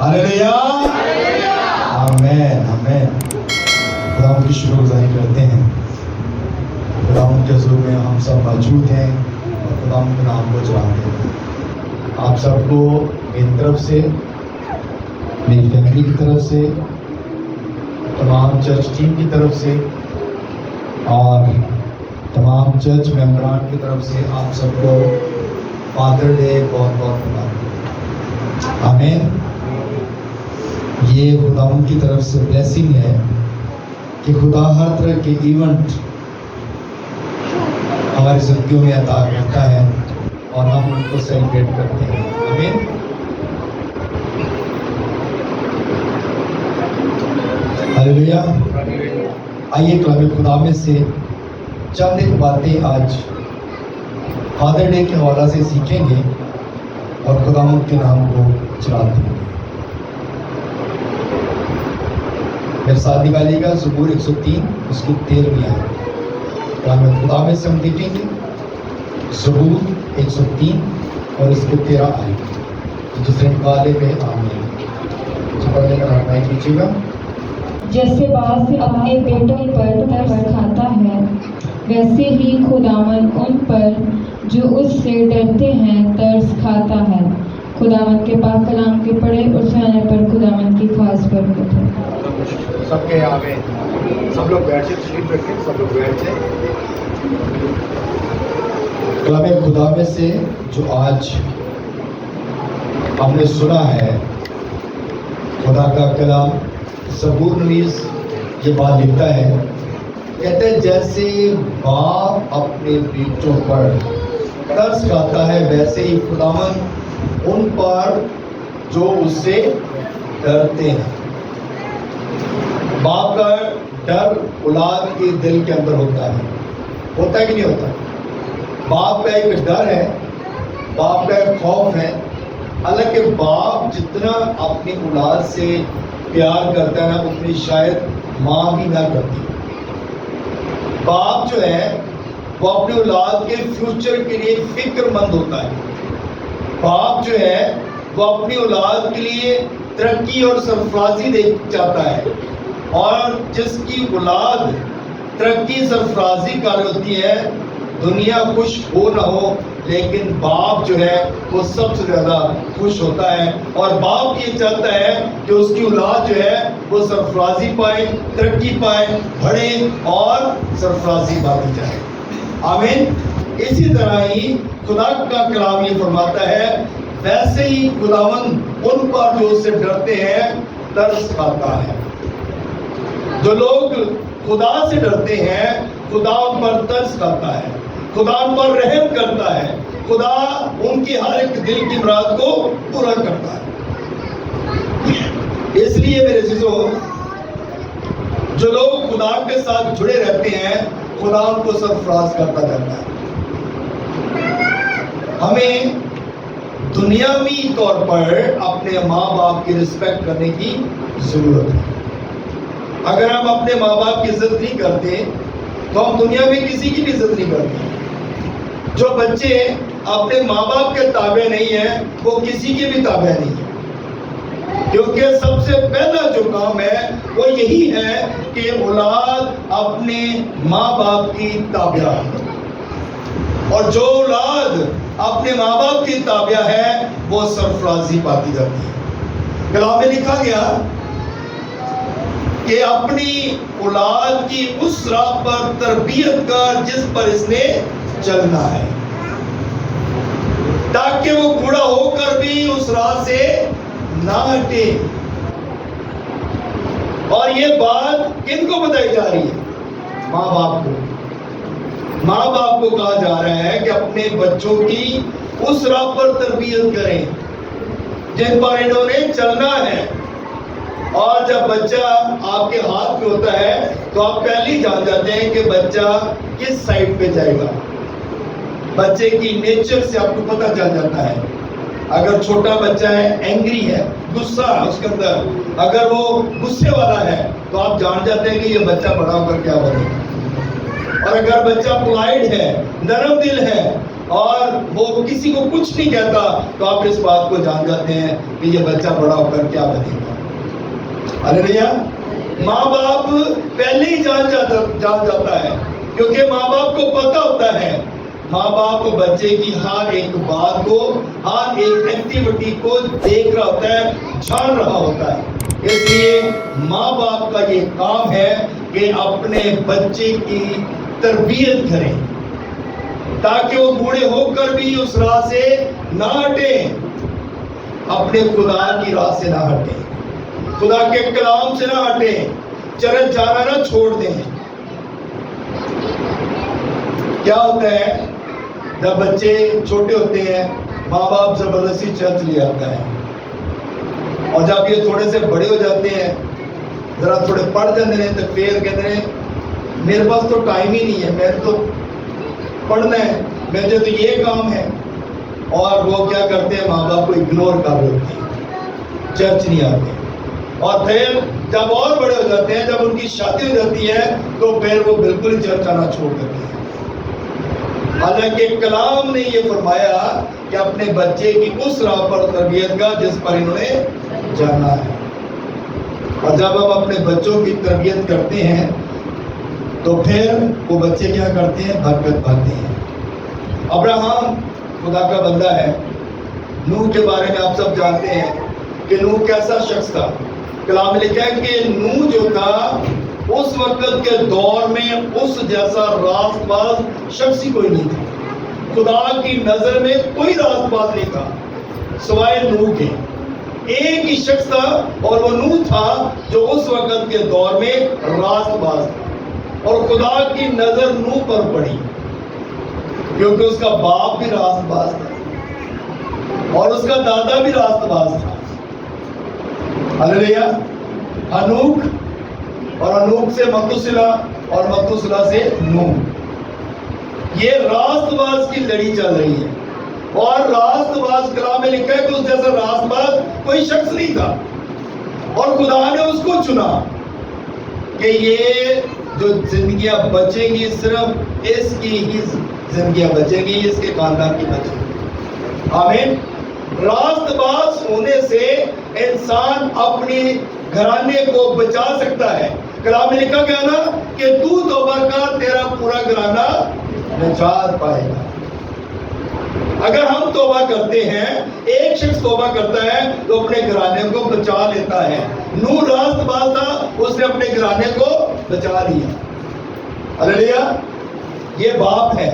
ہاللیلویا آمین آمین. خدا کی شکر گزاری کرتے ہیں. خدا کے حضور میں ہم سب موجود ہیں اور خدا کے نام کو چلاتے ہیں. آپ سب کو میری طرف سے، میری فیملی کی طرف سے، تمام چرچ ٹیم کی طرف سے اور تمام چرچ ممبران کی طرف سے آپ سب کو فادر ڈے بہت بہت مبارک. آمین. یہ خدا ان کی طرف سے بلیسنگ ہے کہ خدا ہر طرح کے ایونٹ ہماری زندگیوں میں عطا کرتا ہے اور ہم ان کو سیلیبریٹ کرتے ہیں. آمین. ہاللیلویا. آئیے کلام خدا میں سے چند ایک باتیں آج فادر ڈے کے حوالہ سے سیکھیں گے اور خدا ان کے نام کو چلاتے ہیں. میرے ساتھ نکالیے گا زبور 103 اس کی 13ویں آیت. کلام خدا میں سے ہم دیکھیں گے زبور 103 اور اس کے 13 آیت. جس نے نکالے پہ آمین. پڑھنے کا رہنمائی کیجیے گا. جیسے باز اپنے بیٹوں پر ترس کھاتا ہے، ویسے ہی خداوند ان پر جو اس سے ڈرتے ہیں ترس کھاتا ہے. خداوند کے پاک کلام کے پڑھے اور سنانے پر خداوند کی خاص برکت ہے. سب کے آمین. سب لوگ بیٹھ جائیں، تشریف رکھیں، سب لوگ بیٹھ جائیں. کلام خدا میں سے جو آج ہم نے سنا ہے، خدا کا کلام زبور نویس یہ بات لکھتا ہے، کہتے ہیں جیسے باپ اپنے بیٹوں پر ترس کھاتا ہے ویسے ہی خداوند ان پر جو اس سے ڈرتے ہیں. باپ کا ڈر اولاد کے دل کے اندر ہوتا ہے کہ نہیں ہوتا؟ باپ کا ایک ڈر ہے، باپ کا ایک خوف ہے. حالانکہ باپ جتنا اپنی اولاد سے پیار کرتا ہے نا اتنی شاید ماں بھی نہ کرتی. باپ جو ہے وہ اپنی اولاد کے فیوچر کے لیے فکر مند ہوتا ہے. باپ جو ہے وہ اپنی اولاد کے لیے ترقی اور سرفرازی دیکھ چاہتا ہے، اور جس کی اولاد ترقی سرفرازی کر ہوتی ہے، دنیا خوش ہو نہ ہو لیکن باپ جو ہے وہ سب سے زیادہ خوش ہوتا ہے. اور باپ یہ چاہتا ہے کہ اس کی اولاد جو ہے وہ سرفرازی پائے، ترقی پائے، بڑھے اور سرفرازی پاتی جائے. آمین. اسی طرح ہی خدا کا کلام یہ فرماتا ہے ویسے ہی خداوند ان پر جو اس سے ڈرتے ہیں ترس کھاتا ہے. جو لوگ خدا سے ڈرتے ہیں خدا ان پر ترس کھاتا ہے، خدا ان پر رحم کرتا ہے، خدا ان کی ہر ایک دل کی مراد کو پورا کرتا ہے. اس لیے میرے عزیزو، جو لوگ خدا کے ساتھ جڑے رہتے ہیں خدا ان کو سرفراز کرتا رہتا ہے. ہمیں دنیاوی طور پر اپنے ماں باپ کی رسپیکٹ کرنے کی ضرورت ہے. اگر ہم اپنے ماں باپ کی عزت نہیں کرتے تو ہم دنیا میں کسی کی بھی عزت نہیں کرتے. جو بچے اپنے ماں باپ کے تابع نہیں ہیں وہ کسی کے بھی تابع نہیں ہیں، کیونکہ سب سے پہلا جو کام ہے وہ یہی ہے کہ اولاد اپنے ماں باپ کی تابع ہے. اور جو اولاد اپنے ماں باپ کی تابع ہے وہ سرفرازی پاتی جاتی ہے. کلام میں لکھا گیا کہ اپنی اولاد کی اس راہ پر تربیت کر جس پر اس نے چلنا ہے، تاکہ وہ بوڑھا ہو کر بھی اس راہ سے نہ ہٹے. اور یہ بات کن کو بتائی جا رہی ہے؟ ماں باپ کو. ماں باپ کو کہا جا رہا ہے کہ اپنے بچوں کی اس راہ پر تربیت کریں جن پر انہوں نے چلنا ہے. اور جب بچہ آپ کے ہاتھ میں ہوتا ہے تو آپ پہلے ہی جان جاتے ہیں کہ بچہ کس سائڈ پہ جائے گا. بچے کی نیچر سے آپ کو پتہ چل جاتا ہے. اگر چھوٹا بچہ ہے، اینگری ہے، غصہ ہے اس کے اندر، اگر وہ غصے والا ہے تو آپ جان جاتے ہیں کہ یہ بچہ بڑا ہو کر کیا بنے. اور اگر بچہ پولائٹ ہے، نرم دل ہے اور وہ کسی کو کچھ نہیں کہتا تو آپ اس بات کو جان جاتے ہیں کہ یہ بچہ بڑا ہو کر کیا بنے گا. ہاللیلویا. ماں باپ پہلے ہی جان جاتا ہے کیونکہ ماں باپ کو پتہ ہوتا ہے. ماں باپ کو بچے کی ہر ایک بات کو, ہر ایک ایکٹیویٹی کو دیکھ رہا ہوتا ہے, جان رہا ہوتا ہے. اس لیے ماں باپ کا یہ کام ہے کہ اپنے بچے کی تربیت کریں تاکہ وہ بوڑھے ہو کر بھی اس راہ سے نہ ہٹیں, اپنے خدا کی راہ سے نہ ہٹیں, خدا کے کلام سے نہ ہٹیں, چرن جانا نہ چھوڑ دیں. کیا ہوتا ہے جب بچے چھوٹے ہوتے ہیں ماں باپ زبردستی چرچ لے آتا ہے, اور جب یہ تھوڑے سے بڑے ہو جاتے ہیں, ذرا تھوڑے پڑھ جاتے ہیں, تو پھر کہتے ہیں میرے پاس تو ٹائم ہی نہیں ہے, میں تو پڑھنا ہے, مجھے تو یہ کام ہے. اور وہ کیا کرتے ہیں, ماں باپ کو اگنور کر دیتے ہیں, چرچ نہیں آتے. اور پھر جب اور بڑے ہو جاتے ہیں, جب ان کی شادی ہو جاتی ہے, تو پھر وہ بالکل ہی چرچ آنا چھوڑ دیتے ہیں. حالانکہ کلام نے یہ فرمایا کہ اپنے بچے کی اس راہ پر تربیت کا جس پر انہوں نے جانا ہے. اور جب ہم اپنے بچوں کی تربیت کرتے ہیں تو پھر وہ بچے کیا کرتے ہیں, برکت پاتے ہیں. ابراہیم خدا کا بندہ ہے. نوح کے بارے میں آپ سب جانتے ہیں کہ نوح کیسا شخص تھا. کلام میں لکھا ہے کہ نوح جو تھا اس وقت کے دور میں اس جیسا راست باز شخص ہی کوئی نہیں تھا. خدا کی نظر میں کوئی راست باز نہیں تھا سوائے نوح کے. ایک ہی شخص تھا اور وہ نوح تھا جو اس وقت کے دور میں راست باز تھا. اور خدا کی نظر نوح پر پڑی کیونکہ اس کا باپ بھی راست باز تھا اور اس کا دادا بھی راست باز تھا. ہاللیلویا. ہنوک, اور ہنوک سے متوسلا, اور متوسلا سے نوح. یہ راست باز کی لڑی چل رہی ہے. اور راست باز کلام میں لکھا ہے کہ اس جیسا راست باز کوئی شخص نہیں تھا. اور خدا نے اس کو چنا کہ یہ جو زندگیاں بچیں گی صرف اس کی ہی زندگیاں بچیں گی, اس کے خاندان کی بچیں گی. آمین. راست باز ہونے سے انسان اپنی گھرانے کو بچا سکتا ہے. کلام میں لکھا گیا نا کہ تو توبہ کر, تیرا پورا گھرانہ نجات پائے گا. اگر ہم توبہ کرتے ہیں, ایک شخص توبہ کرتا ہے تو اپنے گھرانے کو بچا لیتا ہے. نوح راست باز تھا, اس نے اپنے گھرانے کو بچا لیا. ہاللیلویا. یہ باپ ہے,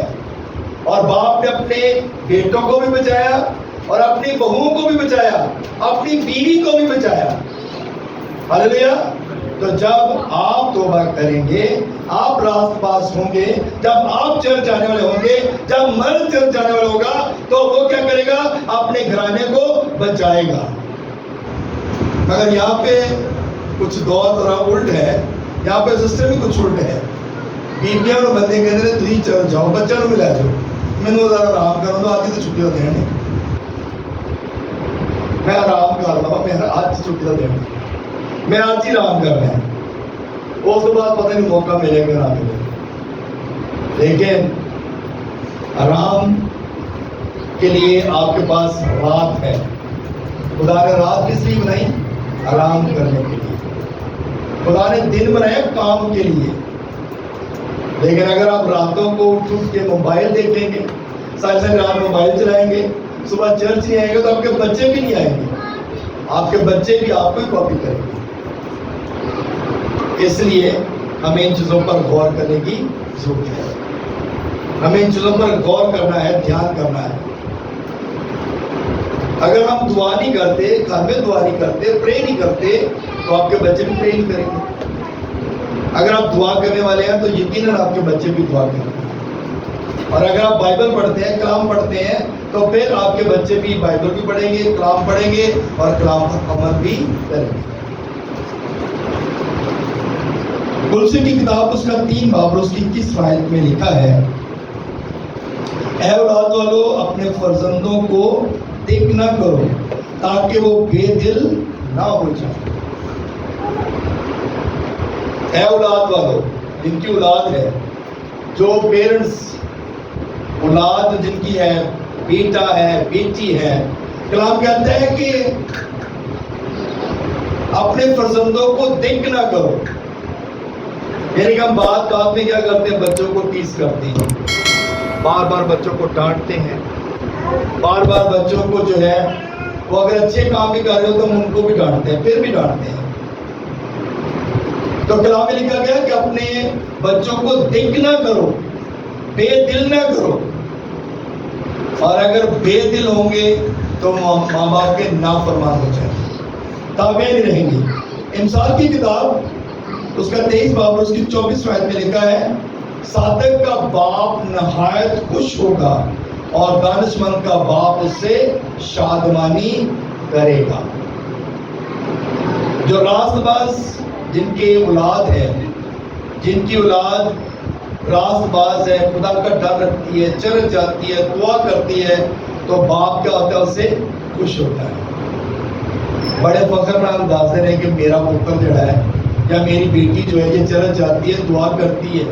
اور باپ نے اپنے بیٹوں کو بھی بچایا اور اپنی بہوؤں کو بھی بچایا, اپنی بیوی کو بھی بچایا. ہاللیلویا. تو جب آپ توبہ کریں گے, آپ راست باز ہوں گے, جب آپ چرچ جانے والے ہوں گے, جب مرد چرچ جانے والا ہوگا تو وہ کیا کرے گا, اپنے گھرانے کو بچائے گا. مگر یہاں پہ کچھ دور ذرا الٹ ہے, یہاں پہ سسٹم ہی کچھ الٹ ہے. بیویاں اور بندے کہتے ہیں تھی چرچ جاؤ, بچہ نو ملا جاؤ, میں نے ذرا آرام کروں تو آج تو چھٹی ہوتے ہیں, میں آرام کر رہا ہوں, میرا آج چھٹی کا دن, میں آج ہی آرام کر رہا ہوں. اس کے بعد پتہ نہیں موقع ملے گا نہ ملے. لیکن آرام کے لیے آپ کے پاس رات ہے. خدا نے رات کس لیے بنائی, آرام کرنے کے لیے. خدا نے دن بنایا کام کے لیے. لیکن اگر آپ راتوں کو اٹھ کے موبائل دیکھیں گے, ساری ساری رات موبائل چلائیں گے, صبح چرچ نہیں آئیں گے, تو آپ کے بچے بھی نہیں آئیں گے. آپ کے بچے بھی آپ کو ہی کاپی کریں گے. اس لیے ہمیں ان چیزوں پر غور کرنے کی ضرورت ہے. ہمیں ان چیزوں پر غور کرنا ہے, دھیان کرنا ہے. اگر ہم دعا نہیں کرتے, گھر میں دعا نہیں کرتے, پرے نہیں کرتے, تو آپ کے بچے بھی پرے نہیں کریں گے. اگر آپ دعا کرنے والے ہیں تو یقیناً آپ کے بچے بھی دعا کریں گے. اور اگر آپ بائبل پڑھتے ہیں, کلام پڑھتے ہیں, تو پھر آپ کے بچے بھی بائبل بھی پڑھیں گے, کلام پڑھیں گے, اور کلام پر عمل بھی کریں گے. کلوسی کی کتاب اس کا 3 باب اور اس کی 21 آیت میں لکھا ہے, اے اولاد والو اپنے فرزندوں کو تک نہ کرو تاکہ وہ بے دل نہ ہو جائیں. اے اولاد والو, جن کی اولاد ہے, جو پیرنٹس اولاد جن کی ہے، بیٹا ہے، بیٹی ہے، کلام کہتا ہے کہ اپنے فرزندوں کو دنگ نہ کرو. یعنی کہ ہم بات میں کیا کرتے ہیں؟ بچوں کو ٹیز کرتے ہیں، بار بار بچوں کو ڈانٹتے ہیں، بار بار بچوں کو جو ہے وہ اگر اچھے کام بھی کر رہے ہو تو ہم ان کو بھی ڈانٹتے ہیں، پھر بھی ڈانٹتے ہیں. تو کلام میں لکھا گیا کہ اپنے بچوں کو دنگ نہ کرو، بے دل نہ کرو. اور اگر بے دل ہوں گے تو ماں باپ کے نافرمان ہو جائیں گے، تابع نہیں رہیں گے. امثال کی کتاب اس کا 23 باب اور اس کی 24 آیت میں لکھا ہے، صادق کا باپ نہایت خوش ہوگا اور دانشمند کا باپ اس سے شادمانی کرے گا. جو راست باز جن کی اولاد ہے، جن کی اولاد راست باز ہے، خدا کا ڈر رکھتی ہے، چرچ جاتی ہے، دعا کرتی ہے، تو باپ کیا ہوتا ہے؟ اس سے خوش ہوتا ہے. بڑے فخر میں اندازے رہے کہ میرا پتر جو ہے یا میری بیٹی جو ہے یہ چرچ جاتی ہے، دعا کرتی ہے،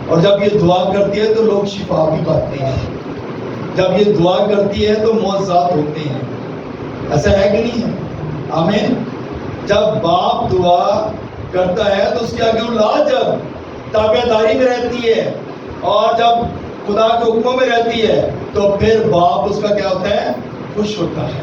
اور جب یہ دعا کرتی ہے تو لوگ شفا بھی پاتے ہیں، جب یہ دعا کرتی ہے تو معجزات ہوتے ہیں. ایسا ہے کہ نہیں ہے؟ آمین. جب باپ دعا کرتا ہے تو اس کے آگے اولاد جب تابع داری میں رہتی ہے اور جب خدا کے حکموں میں رہتی ہے تو پھر باپ اس کا کیا ہوتا ہے؟ خوش ہوتا ہے.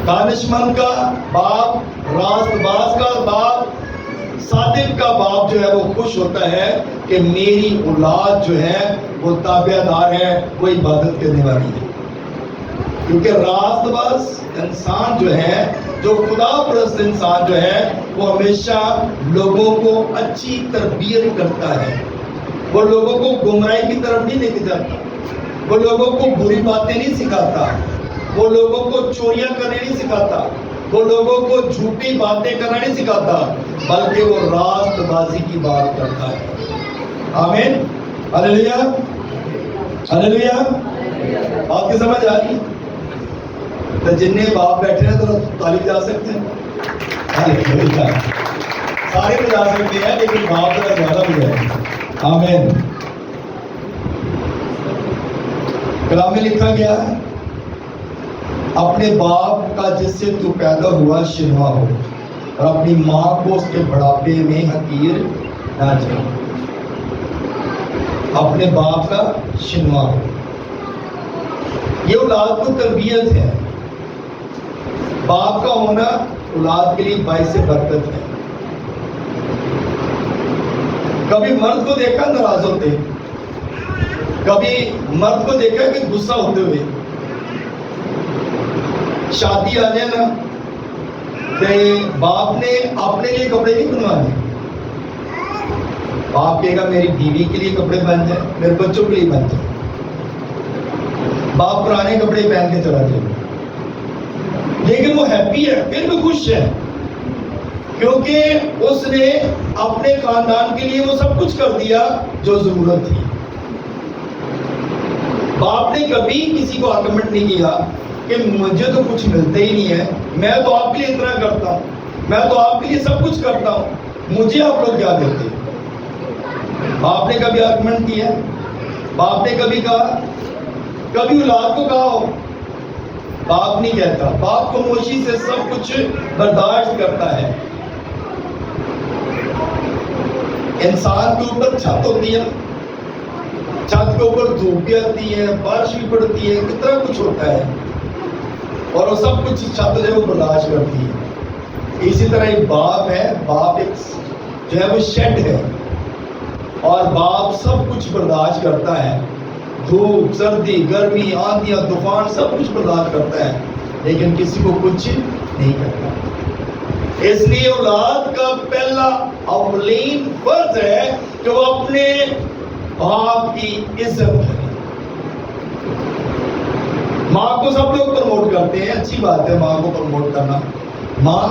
دانشمند کا باپ، راست باز کا باپ، صادق کا باپ جو ہے وہ خوش ہوتا ہے کہ میری اولاد جو ہے وہ تابع دار ہے، وہ عبادت کرنے والی ہے. کیونکہ راست باز انسان جو ہے، جو خدا پرست انسان جو ہے، وہ ہمیشہ لوگوں کو اچھی تربیت کرتا ہے. وہ لوگوں کو گمراہی کی طرف نہیں لے کے جاتا، وہ لوگوں کو بری باتیں نہیں سکھاتا، وہ لوگوں کو چوریاں کرنے نہیں سکھاتا، وہ لوگوں کو جھوٹی باتیں کرنا نہیں سکھاتا، بلکہ وہ راست بازی کی بات کرتا ہے. آمین. ہلیلویا، ہلیلویا. آپ کی سمجھ آ رہی ہے؟ تو جننے باپ بیٹھے ہیں تو تعلیم جا سکتے ہیں، سارے بھی جا سکتے ہیں، لیکن باپ کا زیادہ بھی ہے. آمین. کلام میں لکھا گیا ہے، اپنے باپ کا جس سے تو پیدا ہوا شنوا ہو، اور اپنی ماں کو اس کے بڑھاپے میں حقیر نہ جاؤ. اپنے باپ کا شنوا ہو، یہ اولاد کو تربیت ہے. باپ کا ہونا اولاد کے لیے باعث برکت ہے. کبھی مرد کو دیکھا ناراض ہوتے، کبھی مرد کو دیکھا کہ غصہ ہوتے ہوئے. شادی آ جائے نا کہ باپ نے اپنے لیے کپڑے نہیں بنوانے. باپ کہے گا میری بیوی کے لیے کپڑے بن جائیں، میرے بچوں کے لیے بن جائیں. باپ پرانے کپڑے پہن کے چلا جائے، لیکن وہ ہیپی ہے، پھر بھی خوش ہے، کیونکہ اس نے اپنے خاندان کے لیے وہ سب کچھ کر دیا جو ضرورت تھی. باپ نے کبھی کسی کو آرگومنٹ نہیں کیا کہ مجھے تو کچھ ملتا ہی نہیں ہے، میں تو آپ کے لیے اتنا کرتا ہوں، میں تو آپ کے لیے سب کچھ کرتا ہوں، مجھے آپ لوگ کیا دیتے. باپ نے کبھی آرگومنٹ کیا؟ باپ نے کبھی کہا؟ کبھی اولاد کو کہا ہو؟ باپ نہیں کہتا. باپ خاموشی سے سب کچھ برداشت کرتا ہے. انسان کے اوپر چھت ہوتی ہے، چھت کے اوپر دھوپ بھی آتی ہے، بارش بھی پڑتی ہے، کتنا کچھ ہوتا ہے، اور وہ سب کچھ چھت جو ہے وہ برداشت کرتی ہے. اسی طرح ایک باپ ہے، باپ ایک جو ہے وہ شیڈ ہے، اور باپ سب کچھ برداشت کرتا ہے. دھوپ، سردی، گرمی، آندیاں، طوفان سب کچھ برداشت کرتا ہے، لیکن کسی کو کچھ نہیں کرتا. اس لیے اولاد کا پہلا اولین فرض ہے کہ وہ اپنے باپ کی عزت کرے. ماں کو سب لوگ پروموٹ کرتے ہیں، اچھی بات ہے ماں کو پروموٹ کرنا. ماں،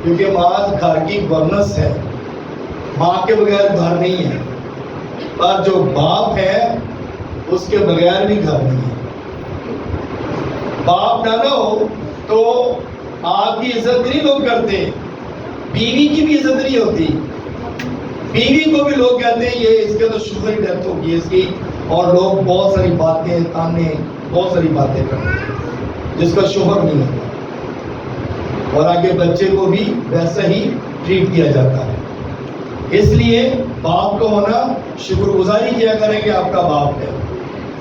کیونکہ ماں گھر کی گورننس ہے، ماں کے بغیر گھر نہیں ہے. پر جو باپ ہے اس کے بغیر بھی گھر نہیں ہے. باپ نہ ہو تو آپ کی عزت نہیں لوگ کرتے، بیوی کی بھی عزت نہیں ہوتی. بیوی کو بھی لوگ کہتے ہیں یہ اس کے تو شوگر ڈیتھ ہوگی، اس کی اور لوگ بہت ساری باتیں تانے بہت ساری باتیں کرتے ہیں جس کا شوہر نہیں ہوتا، اور آگے بچے کو بھی ویسا ہی ٹریٹ کیا جاتا ہے۔ اس لیے باپ کا ہونا شکر گزاری کیا کریں کہ آپ کا باپ ہے،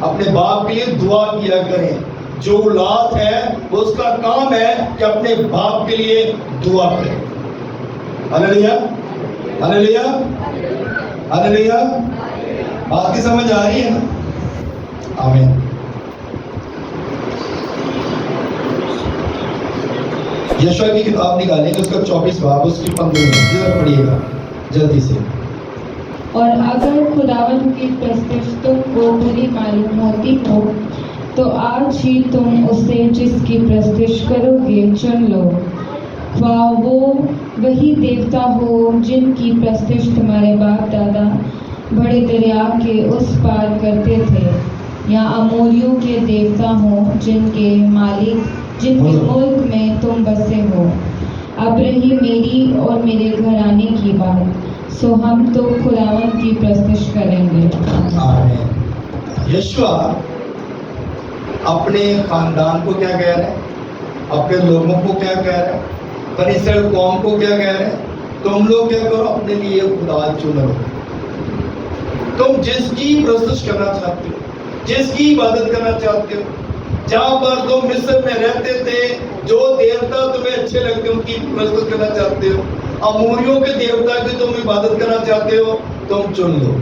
اپنے باپ کے لیے دعا کیا کریں۔ جو اولاد ہے اس کا کام ہے کہ اپنے باپ کے لیے دعا کرے۔ ہلیلویا ہلیلویا ہلیلویا، بات کی سمجھ آ رہی ہے نا؟ آمین۔ یشوع کی کتاب نکالیں گے، اس کا 24 باب، اس کی 15 پڑھیے گا جلدی سے۔ اور اگر خداوند کی پرستش تم کو بری معلوم ہوتی ہو تو آج ہی تم اسے جس کی پرستش کرو گے چن لو، خواہ وہ وہی دیوتا ہو جن کی پرستش تمہارے باپ دادا بڑے دریا کے اس پار کرتے تھے، یا اموریوں کے دیوتا ہوں جن کے ملک میں تم بسے ہو۔ اب رہی میری اور میرے گھرانے کی بات، سو ہم تو خداوند کی پرستش کریں گے۔ آمین۔ یشوع اپنے خاندان کو کیا کہہ رہے ہیں، اپنے لوگوں کو کیا کہہ رہے ہیں، بنی اسرائیل قوم کو کیا کہہ رہے ہیں، تم لوگ کیا کرو، اپنے لیے خدا چنو، تم جس کی پرستش کرنا چاہتے ہو، جس کی عبادت کرنا چاہتے ہو، جہاں پر تم مصر میں رہتے تھے جو دیوتا تمہیں اچھے لگتے ان کی پرستش کرنا چاہتے ہو، اموریوں کے دیوتا کی تم عبادت کرنا چاہتے ہو، تم چن لو۔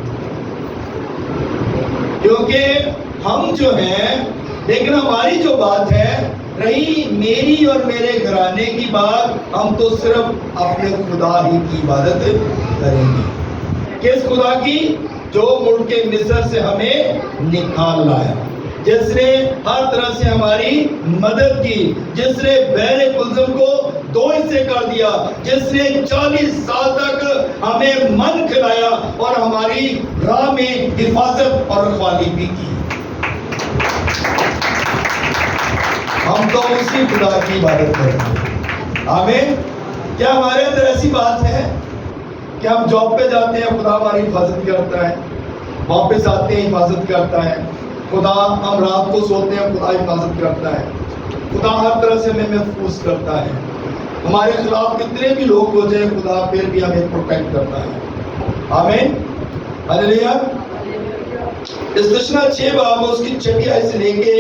کیونکہ ہم جو ہیں، لیکن ہماری جو بات ہے، رہی میری اور میرے گھرانے کی بات، ہم تو صرف اپنے خدا ہی کی عبادت کریں گے۔ کس خدا کی؟ جو ملک مصر سے ہمیں نکال لایا، جس نے ہر طرح سے ہماری مدد کی، جس نے بحر کلثم کو 2 حصے کر دیا، جس نے 40 سال تک ہمیں من کھلایا اور ہماری راہ میں حفاظت اور رکھوالی بھی کی۔ ہم تو اسی خدا کی عبادت کریں گے۔ آمین۔ کیا ہمارے اندر ایسی بات ہے کہ ہم جاب پہ جاتے ہیں، خدا ہماری حفاظت کرتا ہے، واپس آتے ہیں حفاظت کرتا ہے، خدا ہم رات کو سوتے ہیں خدا حفاظت کرتا ہے، خدا ہر طرح سے ہمیں محفوظ کرتا ہے، ہمارے خلاف کتنے بھی لوگ ہو جائیں خدا پھر بھی ہمیں پروٹیکٹ کرتا ہے۔ آمین۔ ہلیلویا۔ استثنا 6 باب، اس کی 6 آیت سے لے کے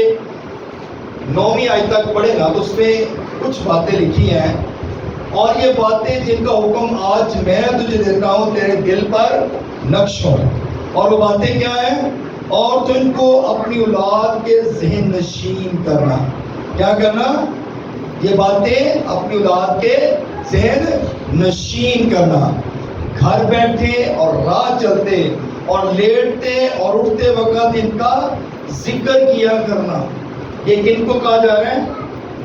9ویں آیت تک پڑھے نا، تو اس میں کچھ باتیں لکھی ہیں، اور یہ باتیں جن کا حکم آج میں تجھے دیتا ہوں تیرے دل پر نقش ہو۔ اور وہ باتیں کیا ہیں؟ اور تو ان کو اپنی اولاد کے ذہن نشین کرنا۔ کیا کرنا؟ یہ باتیں اپنی اولاد کے ذہن نشین کرنا، گھر بیٹھے اور راہ چلتے اور لیٹتے اور اٹھتے وقت ان کا ذکر کیا کرنا۔ یہ کن کو کہا جا رہا ہے؟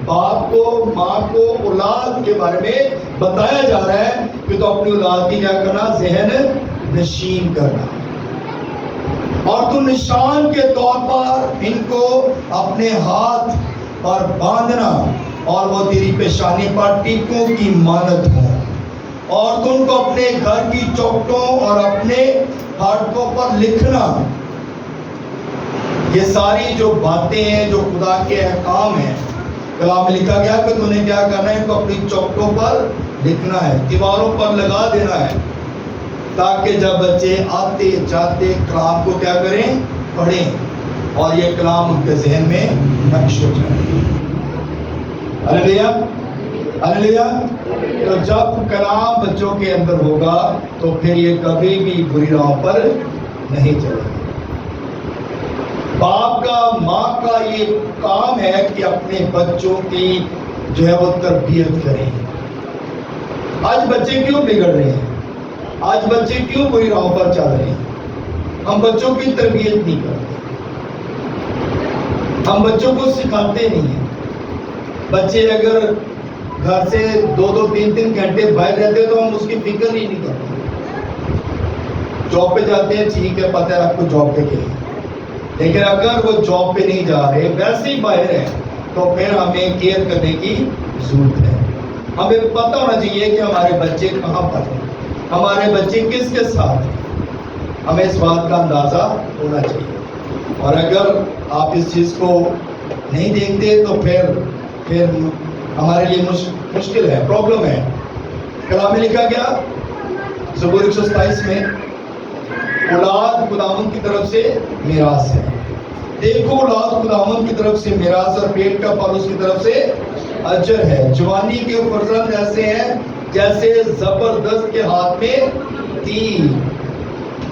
باپ کو، ماں کو، اولاد کے بارے میں بتایا جا رہا ہے کہ تو اپنی اولاد کی کیا کرنا؟ ذہن نشین کرنا، اور تو نشان کے طور پر ان کو اپنے ہاتھ پر باندھنا، اور وہ تیری پیشانی پر ٹیکوں کی مانند ہوں، اور تو ان کو اپنے گھر کی چوکھٹوں اور اپنے پھاٹکوں پر لکھنا۔ یہ ساری جو باتیں ہیں، جو خدا کے احکام ہیں، کلام میں لکھا گیا کہ تو نے کیا کرنا ہے؟ ان کو اپنی چوکھٹوں پر لکھنا ہے، دیواروں پر لگا دینا ہے، تاکہ جب بچے آتے جاتے کلام کو کیا کریں؟ پڑھیں، اور یہ کلام ان کے ذہن میں نقش ہو جائے۔ ہلیلویا ہلیلویا۔ تو جب کلام بچوں کے اندر ہوگا تو پھر یہ کبھی بھی بری راہوں پر نہیں چلے گا۔ باپ کا، ماں کا یہ کام ہے کہ اپنے بچوں کی جو ہے وہ تربیت کریں۔ آج بچے کیوں بگڑ رہے ہیں؟ آج بچے کیوں بری راہوں پر چل رہے ہیں؟ ہم بچوں کی تربیت نہیں کرتے، ہم بچوں کو سکھاتے نہیں ہیں۔ بچے اگر گھر سے 2-2 3-3 گھنٹے باہر رہتے تو ہم اس کی فکر ہی نہیں کرتے۔ جاب پہ جاتے ہیں، ٹھیک ہے، پتہ ہے آپ کو جاب پہ گئے، لیکن اگر وہ جاب پہ نہیں جا رہے، ویسے ہی باہر ہیں، تو پھر ہمیں کیئر کرنے کی ضرورت ہے۔ ہمیں پتہ ہونا چاہیے کہ ہمارے بچے کہاں پر ہیں، ہمارے بچے کس کے ساتھ ہیں، ہمیں اس بات کا اندازہ ہونا چاہیے۔ اور اگر آپ اس چیز کو نہیں دیکھتے تو پھر ہمارے لیے مشکل ہے، پرابلم ہے۔ کلام میں لکھا گیا زبور 127 میں، اولاد خداوند کی طرف سے میراث ہے۔ دیکھو اولاد خداوند کی طرف سے میراث اور پیٹ کا پھل اس کی طرف سے اجر ہے۔ جوانی کے فرزند ایسے ہیں جیسے زبردست کے ہاتھ میں تیر۔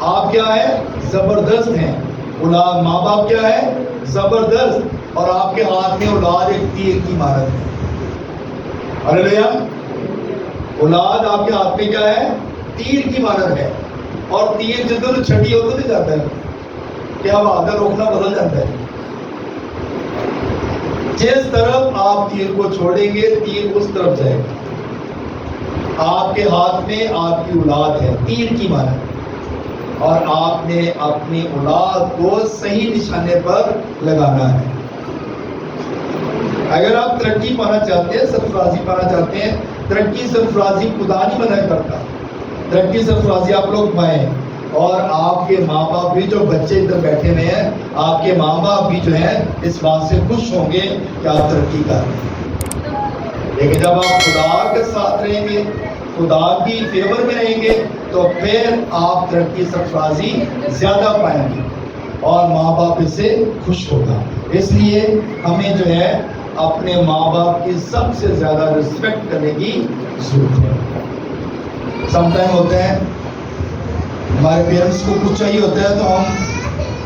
آپ کیا ہے؟ زبردست ہیں۔ اولاد ماں باپ کیا ہے؟ زبردست، اور آپ کے ہاتھ میں اولاد ایک تیر کی مانند ہے۔ ہاللیلویا۔ اولاد آپ کے ہاتھ میں کیا ہے؟ تیر کی مانند ہے، اور تیر جدھر چھٹی ہوتا نہیں جاتا ہے، کیا آدھا روکنا بدل جاتا ہے۔ جس طرف آپ تیر کو چھوڑیں گے تیر اس طرف جائے گا۔ آپ کے ہاتھ میں آپ کی اولاد ہے، تیر کی مانند، اور آپ نے اپنی اولاد کو صحیح نشانے پر لگانا ہے۔ اگر آپ ترقی پانا چاہتے ہیں، سرفرازی پانا چاہتے ہیں، ترقی سرفرازی خدا نہیں منع کرتا، ترقی سرفرازی آپ لوگ پائیں، اور آپ کے ماں باپ بھی، جو بچے ادھر بیٹھے ہوئے ہیں، آپ کے ماں باپ بھی جو ہیں اس بات سے خوش ہوں گے کہ آپ ترقی کر رہے ہیں۔ لیکن جب آپ خدا کے ساتھ رہیں گے، خدا کی فیور میں رہیں گے، تو پھر آپ ترقی سرفرازی زیادہ پائیں گے اور ماں باپ اس سے خوش ہوگا۔ اس لیے ہمیں جو ہے اپنے ماں باپ کی سب سے زیادہ رسپیکٹ کرنے کی ضرورت ہے۔ سم ٹائم ہوتا ہے ہمارے پیرنٹس کو کچھ چاہیے ہوتا ہے تو ہم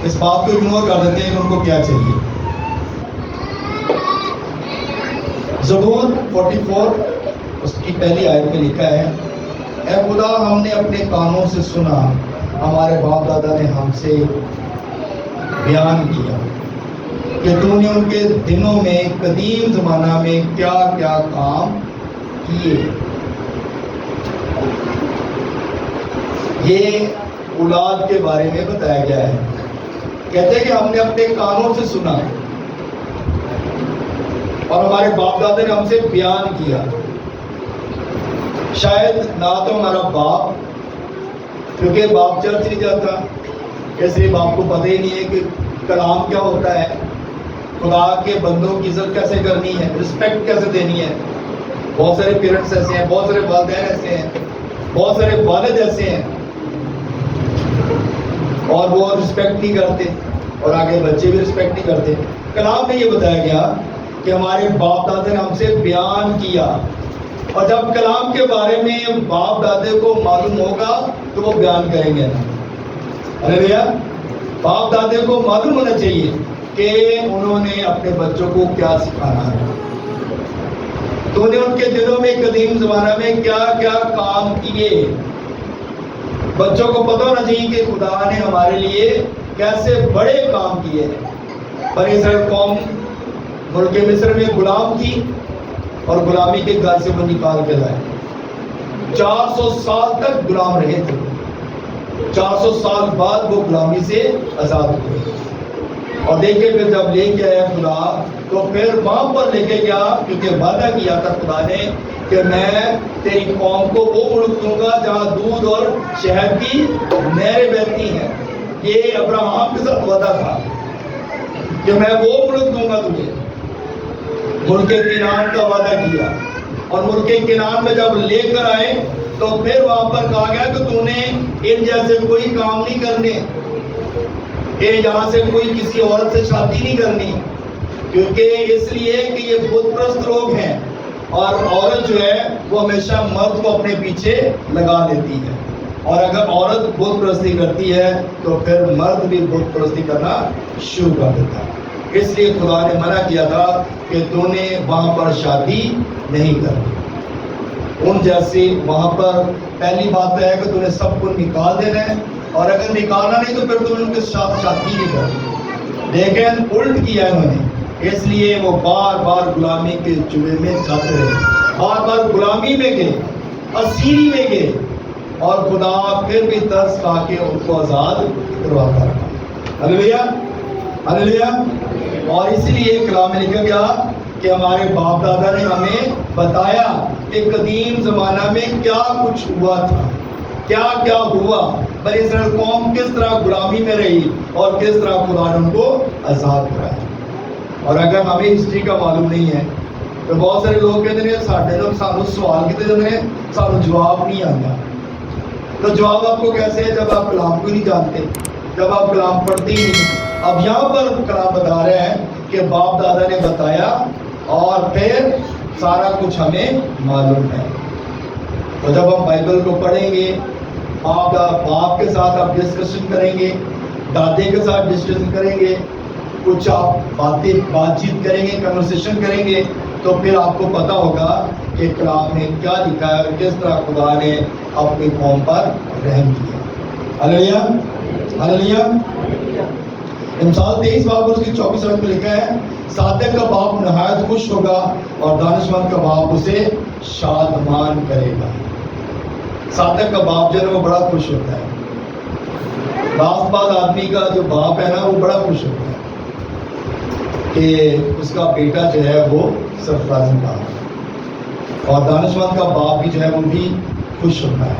اس بات کو اگنور کر دیتے ہیں کہ ان کو کیا چاہیے۔ زبور 44 اس کی پہلی آیت میں لکھا ہے، اے خدا ہم نے اپنے کانوں سے سنا، ہمارے باپ دادا نے ہم سے بیان کیا کہ تو نے ان کے دنوں میں قدیم زمانہ میں کیا کیا کام کیے۔ یہ اولاد کے بارے میں بتایا گیا ہے۔ کہتے ہیں کہ ہم نے اپنے کانوں سے سنا اور ہمارے باپ دادا نے ہم سے بیان کیا۔ شاید نہ تو ہمارا باپ، کیونکہ باپ چرچ نہیں جاتا، اس لیے باپ کو پتہ ہی نہیں ہے کہ کلام کیا ہوتا ہے، خدا کے بندوں کی عزت کیسے کرنی ہے، رسپیکٹ کیسے دینی ہے۔ بہت سارے پیرنٹس ایسے ہیں، بہت سارے والدین ایسے ہیں، بہت سارے والد ایسے ہیں، اور وہ رسپیکٹ نہیں کرتے، اور آگے بچے بھی رسپیکٹ نہیں کرتے۔ کلام میں یہ بتایا گیا کہ ہمارے باپ دادے نے ہم سے بیان کیا، اور جب کلام کے بارے میں باپ دادے کو معلوم ہوگا تو وہ بیان کریں گے نا۔ ہاللیلویا۔ باپ دادے کو معلوم ہونا چاہیے کہ انہوں نے اپنے بچوں کو کیا سکھانا ہے۔ تو نے ان کے دنوں میں قدیم زمانہ میں کیا کیا کام کیے۔ بچوں کو پتہ ہونا چاہیے کہ خدا نے ہمارے لیے کیسے بڑے کام کیے ہیں۔ بنی اسرائیل قوم ملک مصر میں غلام تھی، اور غلامی کے گھر سے وہ نکال کے لائے۔ 400 سال تک غلام رہے تھے، 400 سال بعد وہ غلامی سے آزاد ہوئے، اور دیکھیں پھر جب لے کے آیا خدا تو پھر وہاں پر لے کے گیا، کیونکہ وعدہ کیا تھا خدا نے کہ میں تیری قوم کو وہ ملک دوں گا جہاں دودھ اور شہد کی نہریں بہتی ہیں۔ یہ ابراہیم کے ساتھ وعدہ تھا کہ میں وہ ملک دوں گا تجھے۔ ملک کنعان کا وعدہ کیا، اور ملک کنعان میں جب لے کر آئے تو پھر وہاں پر کہا گیا کہ تو نے ان جیسے کوئی کام نہیں کرنے، کہ یہاں سے کوئی کسی عورت سے شادی نہیں کرنی، کیونکہ اس لیے کہ یہ بت پرست لوگ ہیں، اور عورت جو ہے وہ ہمیشہ مرد کو اپنے پیچھے لگا دیتی ہے، اور اگر عورت بت پرستی کرتی ہے تو پھر مرد بھی بت پرستی کرنا شروع کر دیتا ہے۔ اس لیے خدا نے منع کیا تھا کہ تو نے وہاں پر شادی نہیں کرنی ان جیسی۔ وہاں پر پہلی بات ہے کہ تو نے سب کو نکال دینا ہے، اور اگر نکالنا نہیں تو پھر تو نے ان کے ساتھ شادی نہیں کرنی۔ لیکن الٹ کیا انہوں نے، اس لیے وہ بار بار غلامی کے جوے میں جاتے رہے، بار بار غلامی میں گئے، اسیری میں گئے، اور خدا پھر بھی ترس کھا کے ان کو آزاد کرواتا رہا۔ ہاللیلویا، ہاللیلویا۔ اور اسی لیے کلام میں لکھا گیا کہ ہمارے باپ دادا نے ہمیں بتایا کہ قدیم زمانہ میں کیا کچھ ہوا تھا، کیا کیا ہوا، بنی اسرائیل قوم کس طرح غلامی میں رہی اور کس طرح خدا نے ان کو آزاد کرایا۔ اور اگر ہمیں ہسٹری کا معلوم نہیں ہے تو بہت سارے لوگ کہتے ہیں ساڈے لوگ سانو سوال کیتے جاندے ہیں سانو جواب نہیں آتا۔ تو جواب آپ کو کیسے ہے جب آپ کلام کو نہیں جانتے، جب آپ کلام پڑھتے ہی نہیں۔ اب یہاں پر کلام بتا رہے ہیں کہ باپ دادا نے بتایا اور پھر سارا کچھ ہمیں معلوم ہے۔ تو جب ہم بائبل کو پڑھیں گے، باپ کے ساتھ آپ ڈسکشن کریں گے، دادے کے ساتھ ڈسکشن کریں گے، کچھ آپ بات چیت کریں گے، کنورسیشن کریں گے، تو پھر آپ کو پتا ہوگا کہ کلام میں کیا لکھا ہے اور کس طرح خدا نے اپنی قوم پر رحم کیا۔ ہلیلویا ہلیلویا۔ امثال 23 باب اور اس کی 24 آیت میں لکھا ہے، صادق کا باپ نہایت خوش ہوگا اور دانشمند کا باپ اسے شادمان کرے گا۔ صادق کا باپ جو ہے وہ بڑا خوش ہوتا ہے۔ بعض آدمی کا جو باپ ہے نا وہ بڑا خوش ہوتا ہے کہ اس کا بیٹا جو ہے وہ سرفرازی باپ ہے، اور دانشمند کا باپ بھی جو ہے وہ بھی خوش ہوتا ہے۔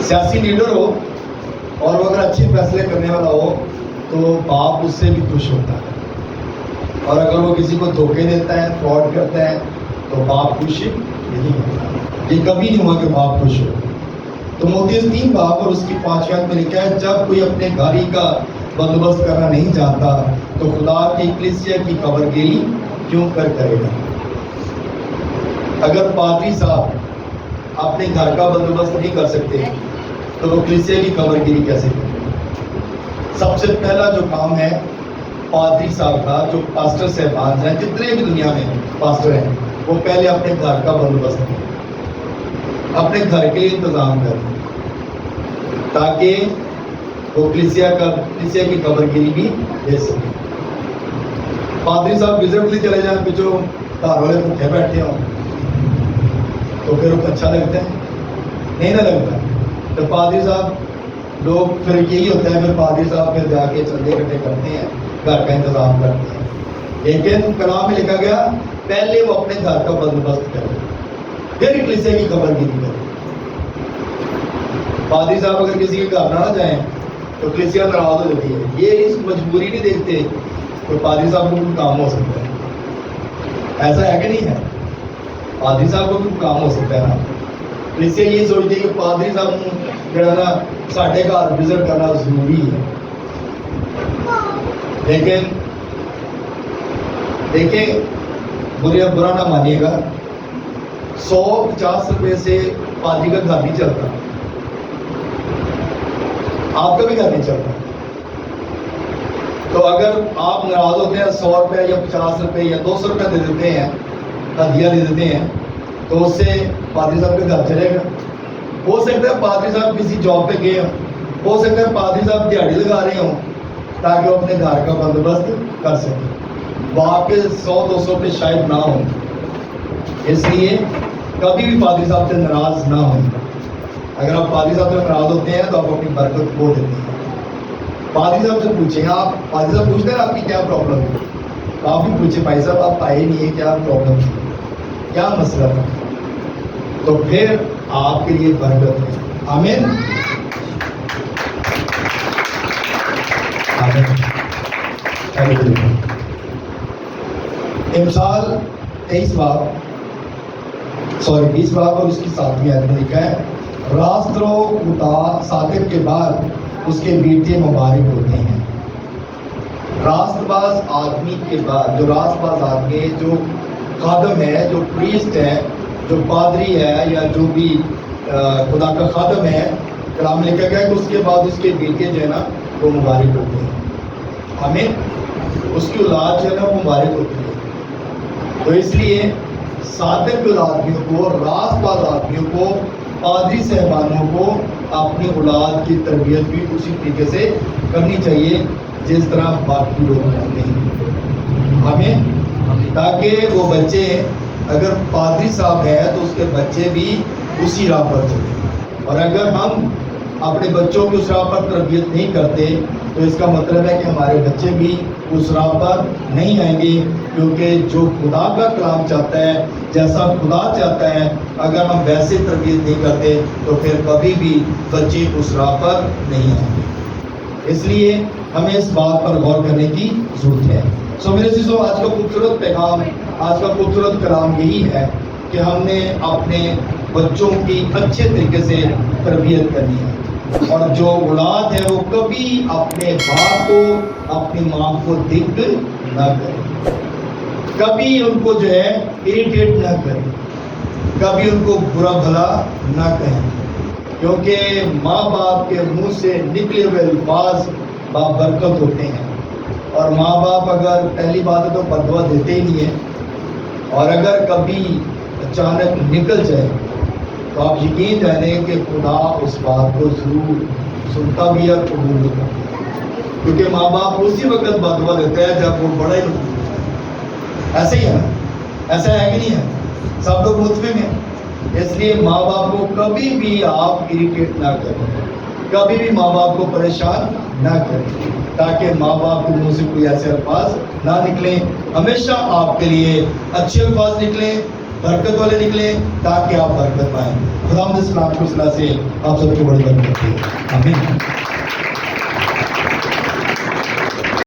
سیاسی لیڈر ہو اور وہ اگر اچھے فیصلے کرنے والا ہو تو باپ اس سے بھی خوش ہوتا ہے، اور اگر وہ کسی کو دھوکے دیتا ہے، فراڈ کرتا ہے، تو باپ خوش نہیں ہوتا۔ یہ کبھی نہیں ہوا کہ باپ خوش ہو۔ تو موتیز 3 باب اور اس کی 5 آیت میں لکھا ہے، جب کوئی اپنے گھاری کا بندوبست کرنا نہیں جانتا تو خدا کی کلیسیا کی قبر گیری کیوں کرے گا۔ اگر پادری صاحب اپنے گھر کا بندوبست نہیں کر سکتے تو وہ کلیسیا کی قبر گیری کیسے کرے؟ سب سے پہلا جو کام ہے پادری صاحب کا، جو پاسٹر صاحبان ہیں، جتنے بھی دنیا میں پاسٹر ہیں، وہ پہلے اپنے گھر کا بندوبست کریں، اپنے گھر کے لیے انتظام کریں، تاکہ وہ کلیسیا کی قبر گیری بھی دے سکے۔ پادری صاحب وزٹ نہیں چلے جائیں، پچھو گھر والے بھوکے بیٹھے ہوں تو پھر اچھا لگتا ہے؟ نہیں نہ لگتا۔ تو پادری صاحب لوگ پھر یہی ہوتا ہے، پھر پادری صاحب پھر جا کے چندے اکٹھے کرتے ہیں، گھر کا انتظام کرتے ہیں۔ لیکن کلام میں لکھا گیا پہلے وہ اپنے گھر کا بندوبست کرے، پھر کلیسیا کی قبر گیری کرے۔ پادری صاحب اگر کسی کے گھر نہ جائیں تو کلیسیا ناراض ہو جاتی ہے، یہ اس مجبوری نہیں دیکھتے تو پادری صاحب کو بھی کام ہو سکتا ہے۔ ایسا ہے کہ نہیں ہے؟ پادری صاحب کو بھی کام ہو سکتا ہے نا۔ کلیسیا یہ سوچتی ہے کہ پادری صاحب جو ہے نا ساڈے گھر وزٹ کرنا ضروری ہے۔ لیکن دیکھیں، برا نہ مانیے گا، 150 روپے سے پادری کا گھر نہیں چلتا، آپ کا بھی گھر نہیں چلتا۔ تو اگر آپ ناراض ہوتے ہیں 100 روپے یا 50 روپے یا 200 روپے دے دیتے ہیں، ہدیہ دے دیتے ہیں، تو اس سے پادری صاحب کا گھر چلے گا؟ ہو سکتا ہے پادری صاحب کسی جاب پہ گئے ہوں، ہو سکتا ہے پادری صاحب دیہڑی لگا رہے ہوں تاکہ وہ اپنے گھر کا بندوبست کر سکیں، وہ آپ کے 100-200 پہ شاید نہ ہوں۔ اس لیے کبھی بھی پادری صاحب سے ناراض نہ ہوں۔ اگر آپ پادری صاحب سے ناراض ہوتے ہیں تو آپ اپنی برکت کھو دیتے ہیں۔ پادری صاحب سے پوچھیں، آپ پادری صاحب پوچھتے ہیں آپ کی کیا پرابلم ہے، تو آپ بھی پوچھیں بھائی صاحب آپ آئے نہیں ہیں، کیا پرابلم ہے، کیا مسئلہ ہے، تو پھر آپ کے لیے برکت ہے۔ آمین آمین۔ امثال 20 باب اور اس کی 7ویں آیت میں لکھا ہے، راست رو خدا صادق کے بعد اس کے بیٹے مبارک ہوتے ہیں۔ راست باز آدمی کے بعد، جو راست باز آدمی، جو خادم ہے، جو پریسٹ ہے، جو پادری ہے، یا جو بھی خدا کا خادم ہے، کلام لکھا گیا کہ اس کے بعد اس کے بیٹے جو ہے نا وہ مبارک ہوتے ہیں۔ ہمیں اس کی اولاد جو ہے نا وہ مبارک ہوتی ہے۔ تو اس لیے صادق آدمیوں کو، راست باز آدمیوں کو، پادری صاحبانوں کو اپنی اولاد کی تربیت بھی اسی طریقے سے کرنی چاہیے جس طرح باقی لوگ کرتے ہیں، ہمیں، تاکہ وہ بچے اگر پادری صاحب ہے تو اس کے بچے بھی اسی راہ پر چلیں۔ اور اگر ہم اپنے بچوں کی اس راہ پر تربیت نہیں کرتے تو اس کا مطلب ہے کہ ہمارے بچے بھی اس راہ پر نہیں آئیں گے، کیونکہ جو خدا کا کلام چاہتا ہے، جیسا خدا چاہتا ہے، اگر ہم ویسے تربیت نہیں کرتے تو پھر کبھی بھی بچے اس راہ پر نہیں آئیں گے۔ اس لیے ہمیں اس بات پر غور کرنے کی ضرورت ہے۔ میرے عزیزو، آج کا خوبصورت پیغام، آج کا خوبصورت کلام یہی ہے کہ ہم نے اپنے بچوں کی اچھے طریقے سے تربیت کرنی ہے، اور جو اولاد ہے وہ کبھی اپنے باپ کو، اپنی ماں کو دکھ نہ کرے، کبھی ان کو جو ہے اریٹیٹ نہ کرے، کبھی ان کو برا بھلا نہ کہیں، کیونکہ ماں باپ کے منہ سے نکلے ہوئے الفاظ بابرکت ہوتے ہیں، اور ماں باپ اگر پہلی بات ہے تو بددعا دیتے ہی نہیں ہیں، اور اگر کبھی اچانک نکل جائے تو آپ یقین جانیں کہ خدا اس بات کو ضرور سنتا بھی ہے اور قبول بھی کرتا ہے، کیونکہ ماں باپ اسی وقت بددعا دیتا ہے جب وہ بڑا ہی ہوتا ہے۔ ایسے ہی ہے نا؟ ایسا ہے کہ نہیں ہے؟ سب لوگ متفق ہیں۔ اس لیے ماں باپ کو کبھی بھی آپ اریٹیٹ نہ کریں، کبھی بھی ماں باپ کو پریشان نہ کریں، تاکہ ماں باپ کے منہ سے کوئی ایسے الفاظ نہ نکلیں۔ ہمیشہ آپ کے لیے اچھے الفاظ نکلیں، برکت والے نکلیں، تاکہ آپ برکت پائیں۔ خدا اس کلام کو اصلاح سے آپ سب کی بڑی برکت دے۔ آمین۔